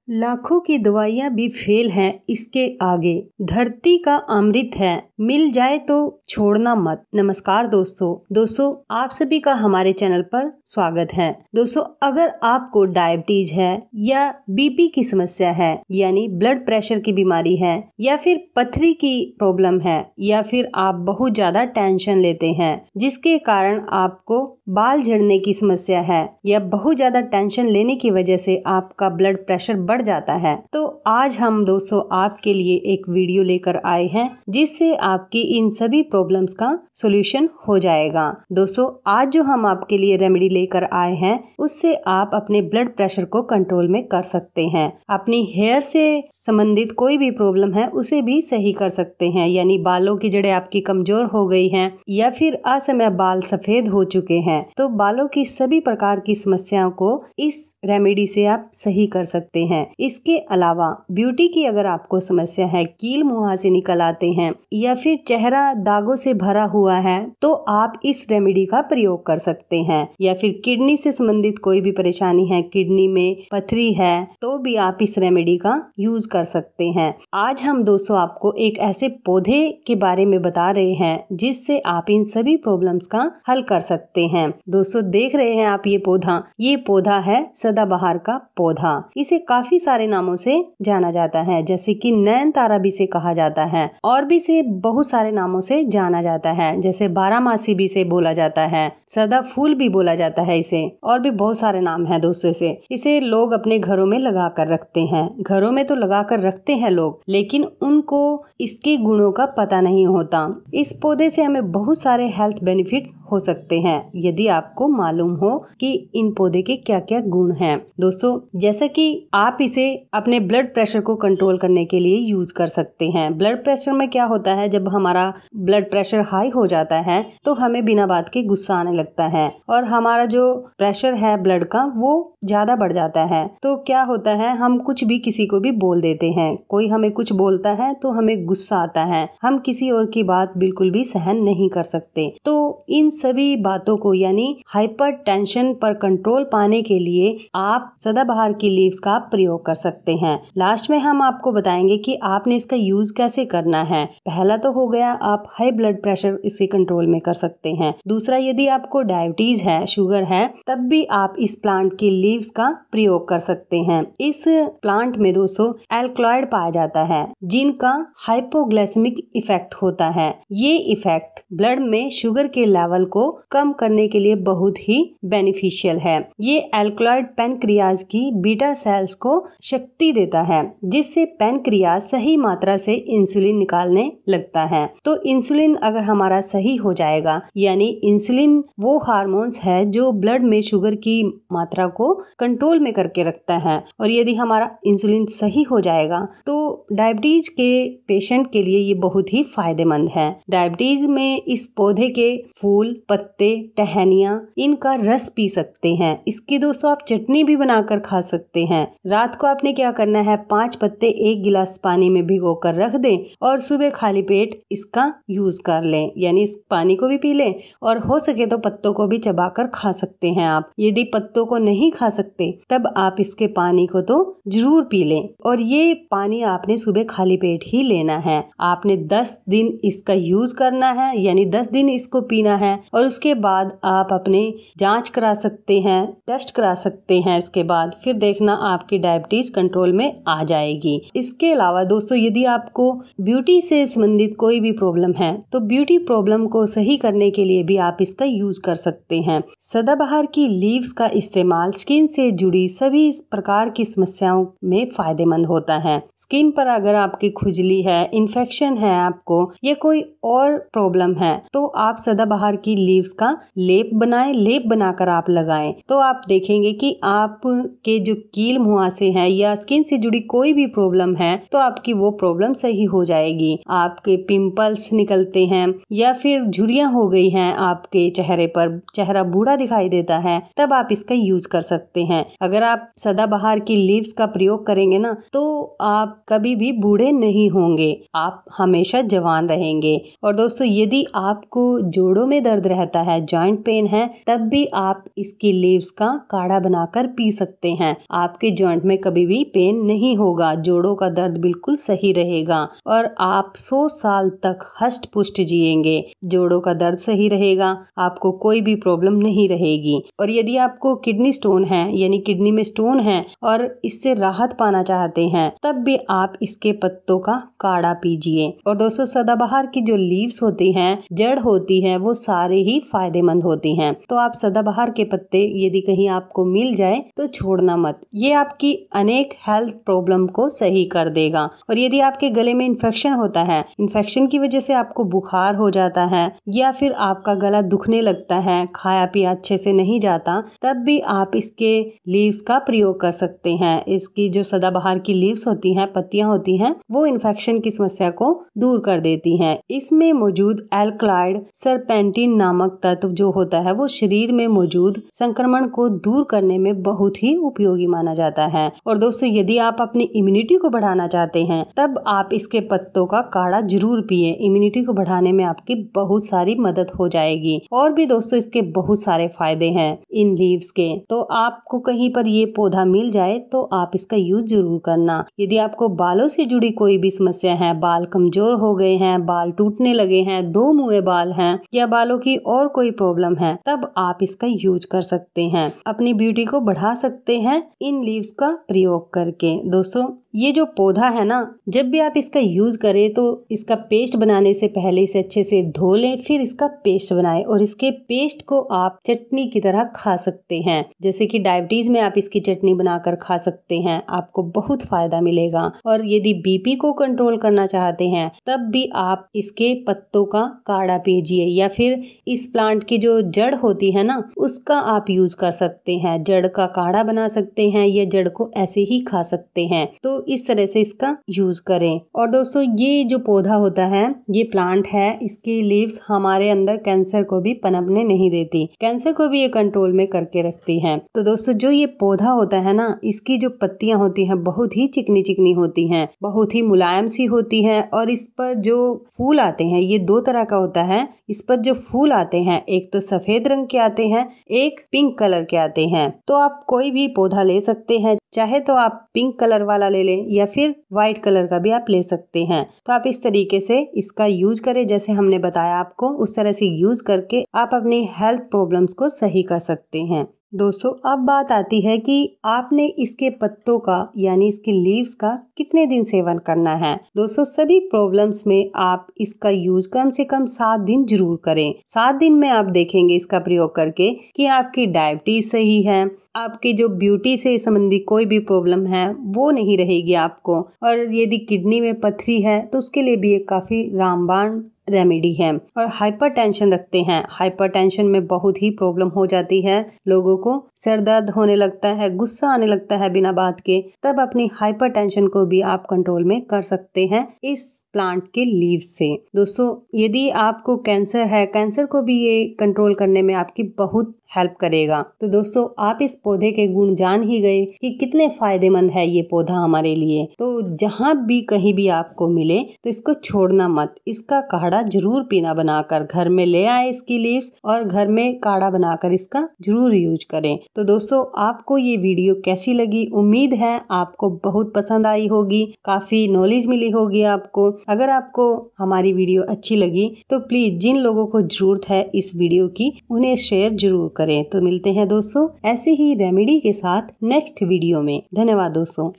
लाखों की दवाइयाँ भी फेल हैं इसके आगे। धरती का अमृत है, मिल जाए तो छोड़ना मत। नमस्कार दोस्तों आप सभी का हमारे चैनल पर स्वागत है। दोस्तों, अगर आपको डायबिटीज है या बीपी की समस्या है यानी ब्लड प्रेशर की बीमारी है या फिर पथरी की प्रॉब्लम है या फिर आप बहुत ज्यादा टेंशन लेते हैं जिसके कारण आपको बाल झड़ने की समस्या है या बहुत ज्यादा टेंशन लेने की वजह से आपका ब्लड प्रेशर बढ़ जाता है, तो आज हम दोस्तों आपके लिए एक वीडियो लेकर आए हैं जिससे आपकी इन सभी प्रॉब्लम्स का सॉल्यूशन हो जाएगा। दोस्तों, आज जो हम आपके लिए रेमेडी लेकर आए हैं उससे आप अपने ब्लड प्रेशर को कंट्रोल में कर सकते हैं। अपनी हेयर से संबंधित कोई भी प्रॉब्लम है उसे भी सही कर सकते हैं, यानी बालों की जड़ें आपकी कमजोर हो गई हैं या फिर असमय बाल सफेद हो चुके हैं, तो बालों की सभी प्रकार की समस्याओं को इस रेमेडी से आप सही कर सकते हैं। इसके अलावा ब्यूटी की अगर आपको समस्या है, कील मुंह से निकल आते हैं या फिर चेहरा दागों से भरा हुआ है, तो आप इस रेमेडी का प्रयोग कर सकते हैं। या फिर किडनी से संबंधित कोई भी परेशानी है, किडनी में पथरी है, तो भी आप इस रेमेडी का यूज कर सकते हैं। आज हम दोस्तों आपको एक ऐसे पौधे के बारे में बता रहे हैं जिससे आप इन सभी प्रॉब्लम्स का हल कर सकते हैं। दोस्तों, देख रहे हैं आप ये पौधा है सदाबहार का पौधा। इसे काफी सारे नामों से जाना जाता है, जैसे कि नयनतारा भी से कहा जाता है और भी से बहुत सारे नामों से जाना जाता है, जैसे बारहमासी भी से बोला जाता है, सदा फूल भी बोला जाता है इसे, और भी बहुत सारे नाम हैं दोस्तों। इसे लोग अपने घरों में लगा कर रखते हैं। घरों में तो लगा कर रखते हैं लोग, लेकिन उनको इसके गुणों का पता नहीं होता। इस पौधे से हमें बहुत सारे हेल्थ बेनिफिट हो सकते हैं यदि आपको मालूम हो कि इन पौधे के क्या क्या गुण हैं। दोस्तों, जैसा कि आप इसे अपने ब्लड प्रेशर को कंट्रोल करने के लिए यूज कर सकते हैं। ब्लड प्रेशर में क्या होता है, जब हमारा ब्लड प्रेशर हाई हो जाता है तो हमें बिना बात के गुस्सा आने लगता है और हमारा जो प्रेशर है ब्लड का वो ज्यादा बढ़ जाता है। तो क्या होता है, हम कुछ भी किसी को भी बोल देते हैं। कोई हमें कुछ बोलता है तो हमें गुस्सा आता है, हम किसी और की बात बिल्कुल भी सहन नहीं कर सकते। तो इन सभी बातों को यानी हाइपर टेंशन पर कंट्रोल पाने के लिए आप सदाबहार की लीव्स का प्रयोग कर सकते हैं। लास्ट में हम आपको बताएंगे कि आपने इसका यूज कैसे करना है। पहला तो हो गया, आप हाई ब्लड प्रेशर इसे कंट्रोल में कर सकते हैं। दूसरा, यदि आपको डायबिटीज है, शुगर है, तब भी आप इस प्लांट की लीव्स का प्रयोग कर सकते हैं। इस प्लांट में दोस्तों एल्कलॉइड पाया जाता है जिनका हाइपोग्लाइसेमिक इफेक्ट होता है। ये इफेक्ट ब्लड में शुगर के लेवल को कम करने के लिए बहुत ही बेनिफिशियल है। ये एल्कलॉइड पैनक्रियाज की बीटा सेल्स को शक्ति देता है जिससे पैनक्रियाज सही मात्रा से इंसुलिन निकालने लगता है। तो इंसुलिन अगर हमारा सही हो जाएगा, यानी इंसुलिन वो हार्मोन्स है जो ब्लड में शुगर की मात्रा को कंट्रोल में करके रखता है, और यदि हमारा इंसुलिन सही हो जाएगा तो डायबिटीज के पेशेंट के लिए ये बहुत ही फायदेमंद है। डायबिटीज में इस पौधे के फूल, पत्ते, टहनियाँ, इनका रस पी सकते हैं। इसकी दोस्तों आप चटनी भी बनाकर खा सकते हैं। रात को आपने क्या करना है, 5 पत्ते 1 गिलास पानी में भिगो कर रख दें और सुबह खाली पेट इसका यूज कर लें, यानी इस पानी को भी पी लें और हो सके तो पत्तों को भी चबाकर खा सकते हैं आप। यदि पत्तों को नहीं खा सकते तब आप इसके पानी को तो जरूर पी लें, और ये पानी आपने सुबह खाली पेट ही लेना है। आपने 10 दिन इसका यूज करना है, यानी 10 दिन इसको पीना है, और उसके बाद आप अपने जांच करा सकते हैं, टेस्ट करा सकते हैं। इसके बाद फिर देखना आपकी डायबिटीज कंट्रोल में आ जाएगी। इसके अलावा दोस्तों, यदि आपको ब्यूटी से संबंधित कोई भी प्रॉब्लम है तो ब्यूटी प्रॉब्लम को सही करने के लिए भी आप इसका यूज कर सकते हैं। सदाबहार की लीव्स का इस्तेमाल स्किन से जुड़ी सभी प्रकार की समस्याओं में फायदेमंद होता है। स्किन पर अगर आपकी खुजली है, इन्फेक्शन है आपको, या कोई और प्रॉब्लम है, तो आप सदाबहार की लीव्स का लेप बनाएं। लेप बनाकर आप लगाएं तो आप देखेंगे कि आपके जो कील मुहासे हैं या स्किन से जुड़ी कोई भी प्रॉब्लम है तो आपकी वो प्रॉब्लम सही हो जाएगी। आपके पिंपल्स निकलते हैं या फिर झुर्रियां हो गई हैं आपके चेहरे पर, चेहरा बूढ़ा दिखाई देता है, तब आप इसका यूज कर सकते हैं। अगर आप सदाबहार की लीव्स का प्रयोग करेंगे ना तो आप कभी भी बूढ़े नहीं होंगे, आप हमेशा जवान रहेंगे। और दोस्तों, यदि आपको जोड़ों में दर्द रहता है, जॉइंट पेन है तब भी आप इसकी लीव्स का काढ़ा बनाकर पी सकते हैं। आपके जॉइंट में कभी भी पेन नहीं होगा, जोड़ों का दर्द बिल्कुल सही रहेगा और आप 100 साल तक हष्ट पुष्ट जिएंगे। जोड़ों का दर्द सही रहेगा, आपको कोई भी प्रॉब्लम नहीं रहेगी। और यदि आपको किडनी स्टोन है यानी किडनी में स्टोन है और इससे राहत पाना चाहते हैं तब भी आप इसके पत्तों का काढ़ा पीजिए। और दोस्तों सदाबहार की जो लीव्स होती हैं, जड़ होती है, वो सारे ही फायदेमंद होती हैं। तो आप सदाबहार के पत्ते यदि कहीं आपको मिल जाए तो छोड़ना मत। ये आपकी अनेक हेल्थ प्रॉब्लम को सही कर देगा। और यदि आपके गले में इन्फेक्शन होता है, इन्फेक्शन की वजह से आपको बुखार हो जाता है या फिर आपका गला दुखने लगता है, खाया पिया अच्छे से नहीं जाता, तब भी आप इसके लीव्स का प्रयोग कर सकते हैं। इसकी जो सदाबहार की लीव्स होती हैं, पत्तियां होती हैं, वो इन्फेक्शन की समस्या को दूर कर देती हैं। इसमें मौजूद एल्कलॉइड सरपेंटिन नामक तत्व जो होता है वो शरीर में मौजूद संक्रमण को दूर करने में बहुत ही उपयोगी माना जाता है। और दोस्तों यदि आप अपनी इम्यूनिटी को बढ़ाना चाहते हैं तब आप इसके पत्तों का काढ़ा जरूर पिए। इम्यूनिटी को बढ़ाने में आपकी बहुत सारी मदद हो जाएगी। और भी दोस्तों इसके बहुत सारे फायदे हैं इन लीव्स के। तो आपको कहीं पर ये पौधा मिल जाए तो आप इसका यूज जरूर करना। यदि आपको बालों से जुड़ी कोई भी समस्या है, बाल कमजोर हो गए हैं, बाल टूटने लगे हैं, दो मुँहे बाल हैं या बालों की और कोई प्रॉब्लम है, तब आप इसका यूज कर सकते हैं। अपनी ब्यूटी को बढ़ा सकते हैं इन लीव्स का प्रयोग करके। दोस्तों ये जो पौधा है ना, जब भी आप इसका यूज करें तो इसका पेस्ट बनाने से पहले इसे अच्छे से धो लें, फिर इसका पेस्ट बनाएं और इसके पेस्ट को आप चटनी की तरह खा सकते हैं। जैसे कि डायबिटीज में आप इसकी चटनी बनाकर खा सकते हैं, आपको बहुत फायदा मिलेगा। और यदि बीपी को कंट्रोल करना चाहते हैं तब भी आप इसके पत्तों का काढ़ा पीजिए या फिर इस प्लांट की जो जड़ होती है ना, उसका आप यूज कर सकते हैं। जड़ का काढ़ा बना सकते हैं या जड़ को ऐसे ही खा सकते हैं। तो इस तरह से इसका यूज करें। और दोस्तों ये जो पौधा होता है, ये प्लांट है, इसकी लीव्स हमारे अंदर कैंसर को भी पनपने नहीं देती, कैंसर को भी ये कंट्रोल में करके रखती है। तो दोस्तों जो ये पौधा होता है ना, इसकी जो पत्तियां होती हैं बहुत ही चिकनी चिकनी होती हैं, बहुत ही मुलायम सी होती है। और इस पर जो फूल आते हैं ये दो तरह का होता है। इस पर जो फूल आते हैं एक तो सफेद रंग के आते हैं, एक पिंक कलर के आते हैं। तो आप कोई भी पौधा ले सकते हैं, चाहे तो आप पिंक कलर वाला ले लें या फिर व्हाइट कलर का भी आप ले सकते हैं। तो आप इस तरीके से इसका यूज करें जैसे हमने बताया आपको, उस तरह से यूज करके आप अपनी हेल्थ प्रॉब्लम्स को सही कर सकते हैं। दोस्तों अब बात आती है कि आपने इसके पत्तों का यानी इसके लीव्स का कितने दिन सेवन करना है। दोस्तों सभी प्रॉब्लम्स में आप इसका यूज कम से कम 7 दिन जरूर करें। 7 दिन में आप देखेंगे इसका प्रयोग करके कि आपकी डायबिटीज सही है, आपकी जो ब्यूटी से संबंधी कोई भी प्रॉब्लम है वो नहीं रहेगी आपको। और यदि किडनी में पथरी है तो उसके लिए भी एक काफी रामबाण रेमेडी है। और हाइपरटेंशन रखते हैं, हाइपरटेंशन में बहुत ही प्रॉब्लम हो जाती है, लोगों को सर दर्द होने लगता है, गुस्सा आने लगता है बिना बात के, तब अपनी हाइपरटेंशन को भी आप कंट्रोल में कर सकते हैं इस प्लांट के लीव्स से। दोस्तों यदि आपको कैंसर है, कैंसर को भी ये कंट्रोल करने में आपकी बहुत हेल्प करेगा। तो दोस्तों आप इस पौधे के गुण जान ही गए कि कितने फायदेमंद है ये पौधा हमारे लिए। तो जहाँ भी कहीं भी आपको मिले तो इसको छोड़ना मत, इसका काढ़ा जरूर पीना बनाकर, घर में ले आए इसकी लीव्स और घर में काढ़ा बनाकर इसका जरूर यूज करें। तो दोस्तों आपको ये वीडियो कैसी लगी, उम्मीद है आपको बहुत पसंद आई होगी, काफी नॉलेज मिली होगी आपको। अगर आपको हमारी वीडियो अच्छी लगी तो प्लीज जिन लोगों को जरूरत है इस वीडियो की उन्हें शेयर जरूर करें। तो मिलते हैं दोस्तों ऐसे ही रेमेडी के साथ नेक्स्ट वीडियो में। धन्यवाद दोस्तों।